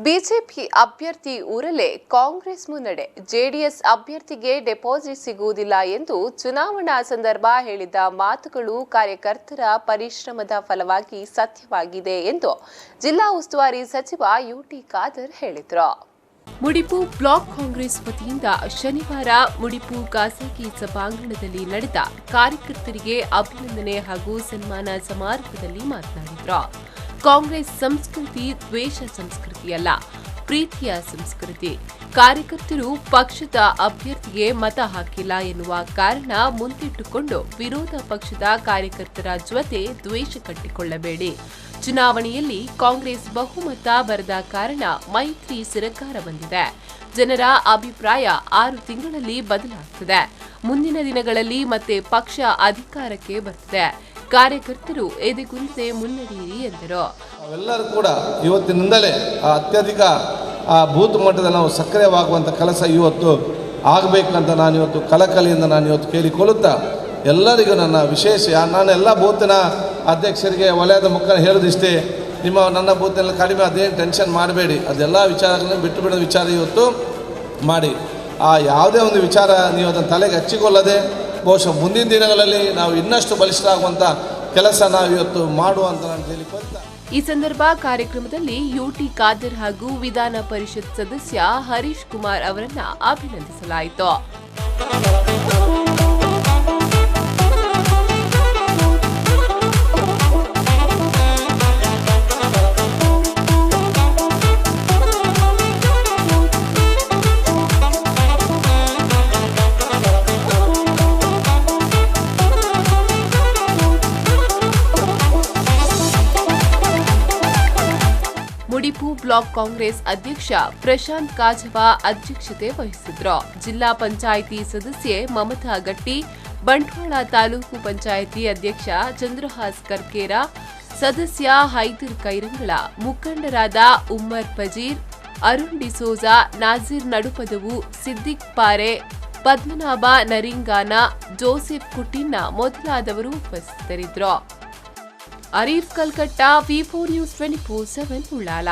BJP ಅಭ್ಯರ್ಥಿ ಊರಲ್ಲೇ ಕಾಂಗ್ರೆಸ್ ಮುನ್ನಡೆ, ಜೆಡಿಎಸ್ ಅಭ್ಯರ್ಥಿಗೆ ಡೆಪಾಸಿಟ್ ಸಿಗುವುದಿಲ್ಲ ಎಂದು ಚುನಾವಣಾ ಸಂದರ್ಭ ಹೇಳಿದ ಮಾತುಗಳು ಕಾರ್ಯಕರ್ತರ ಪರಿಶ್ರಮದ ಫಲವಾಗಿ ಸತ್ಯವಾಗಿದೆ ಎಂದು ಜಿಲ್ಲಾ ಉಸ್ತುವಾರಿ ಸಚಿವ ಯುಟಿ ಖಾದರ್ ಹೇಳಿದರು. ಮುಡಿಪು ಬ್ಲಾಕ್ ಕಾಂಗ್ರೆಸ್ ವತಿಯಿಂದ ಶನಿವಾರ ಮುಡಿಪು ಖಾಸಗಿ ಸಭಾಂಗಣದಲ್ಲಿ ನಡೆದ ಕಾರ್ಯಕರ್ತರಿಗೆ ಅಭಿನಂದನೆ ಹಾಗೂ ಸನ್ಮಾನ ಸಮಾರಂಭದಲ್ಲಿ ಮಾತನಾಡಿದರು. ಕಾಂಗ್ರೆಸ್ ಸಂಸ್ಕೃತಿ ದ್ವೇಷ ಸಂಸ್ಕೃತಿಯಲ್ಲ, ಪ್ರೀತಿಯ ಸಂಸ್ಕೃತಿ. ಕಾರ್ಯಕರ್ತರು ಪಕ್ಷದ ಅಭ್ಯರ್ಥಿಗೆ ಮತ ಹಾಕಿಲ್ಲ ಎನ್ನುವ ಕಾರಣ ಮುಂದಿಟ್ಟುಕೊಂಡು ವಿರೋಧ ಪಕ್ಷದ ಕಾರ್ಯಕರ್ತರ ಜೊತೆ ದ್ವೇಷ ಕಟ್ಟಿಕೊಳ್ಳಬೇಡಿ. ಚುನಾವಣೆಯಲ್ಲಿ ಕಾಂಗ್ರೆಸ್ ಬಹುಮತ ಬರದ ಕಾರಣ ಮೈತ್ರಿ ಸರ್ಕಾರ ಬಂದಿದೆ. ಜನರ ಅಭಿಪ್ರಾಯ 6 ತಿಂಗಳಲ್ಲಿ ಬದಲಾಗುತ್ತದೆ. ಮುಂದಿನ ದಿನಗಳಲ್ಲಿ ಮತ್ತೆ ಪಕ್ಷ ಅಧಿಕಾರಕ್ಕೆ ಬರ್ತದೆ. ಕಾರ್ಯಕರ್ತರು ಎದೆಗುಂದದೆ ಮುನ್ನಡೆಯಿರಿ ಎಂದರು. ನಾವೆಲ್ಲರೂ ಕೂಡ ಇವತ್ತಿನಿಂದಲೇ ಅತ್ಯಧಿಕ ಬೂತ್ ಮಟ್ಟದಲ್ಲಿ ನಾವು ಸಕ್ರಿಯವಾಗುವಂಥ ಕೆಲಸ ಇವತ್ತು ಆಗಬೇಕಂತ ನಾನು ಇವತ್ತು ಕಳಕಳಿಯಿಂದ ನಾನು ಇವತ್ತು ಕೇಳಿಕೊಳ್ಳುತ್ತಾ ಎಲ್ಲರಿಗೂ ನನ್ನ ವಿಶೇಷ ನಾನು ಎಲ್ಲ ಬೂತಿನ ಅಧ್ಯಕ್ಷರಿಗೆ ವಲಯದ ಮುಖಾಂತರ ಹೇಳೋದಿಷ್ಟೇ, ನನ್ನ ಬೂತ್ನಲ್ಲಿ ಕಡಿಮೆ ಅದೇನು ಟೆನ್ಷನ್ ಮಾಡಬೇಡಿ, ಅದೆಲ್ಲ ವಿಚಾರಗಳನ್ನು ಬಿಟ್ಟು ಬಿಡೋ ವಿಚಾರ ಇವತ್ತು ಮಾಡಿ ಯಾವುದೇ ಒಂದು ವಿಚಾರ ನೀವು ಅದನ್ನು ತಲೆಗೆ ಹಚ್ಚಿಕೊಳ್ಳದೆ ಬಹುಶಃ ಮುಂದಿನ ದಿನಗಳಲ್ಲಿ ನಾವು ಇನ್ನಷ್ಟು ಬಲಿಷ್ಠ ಆಗುವಂಥ ಕೆಲಸ ನಾವು ಇವತ್ತು ಮಾಡುವಂತ ನಾನು ಹೇಳಿಕೊಳ್ತಾ. ಈ ಸಂದರ್ಭ ಕಾರ್ಯಕ್ರಮದಲ್ಲಿ ಯುಟಿ ಖಾದರ್ ಹಾಗೂ ವಿಧಾನ ಪರಿಷತ್ ಸದಸ್ಯ ಹರೀಶ್ ಕುಮಾರ್ ಅವರನ್ನ ಅಭಿನಂದಿಸಲಾಯಿತು. ಮುಡಿಪು ಬ್ಲಾಕ್ ಕಾಂಗ್ರೆಸ್ ಅಧ್ಯಕ್ಷ ಪ್ರಶಾಂತ್ ಕಾಜವ ಅಧ್ಯಕ್ಷತೆ ವಹಿಸಿದ್ರು. ಜಿಲ್ಲಾ ಪಂಚಾಯಿತಿ ಸದಸ್ಯೆ ಮಮತಾ ಗಟ್ಟಿ, ಬಂಟ್ವಾಳ ತಾಲೂಕು ಪಂಚಾಯಿತಿ ಅಧ್ಯಕ್ಷ ಚಂದ್ರಹಾಸ್ ಕರ್ಕೇರ, ಸದಸ್ಯ ಹೈದರ್ ಕೈರಂಗಳ, ಮುಖಂಡರಾದ ಉಮ್ಮರ್ ಫಜೀರ್, ಅರುಣ್ ಡಿಸೋಜಾ, ನಾಜೀರ್ ನಡುಪದವು, ಸಿದ್ದಿಕ್ ಪಾರೆ, ಪದ್ಮನಾಭ ನರಿಂಗಾನ, ಜೋಸೆಫ್ ಕುಟಿನ್ನ ಮೊದಲಾದವರು ಉಪಸ್ಥಿತರಿದ್ದರು. Arif Kalkatta, V4 News 24/7 Ullal.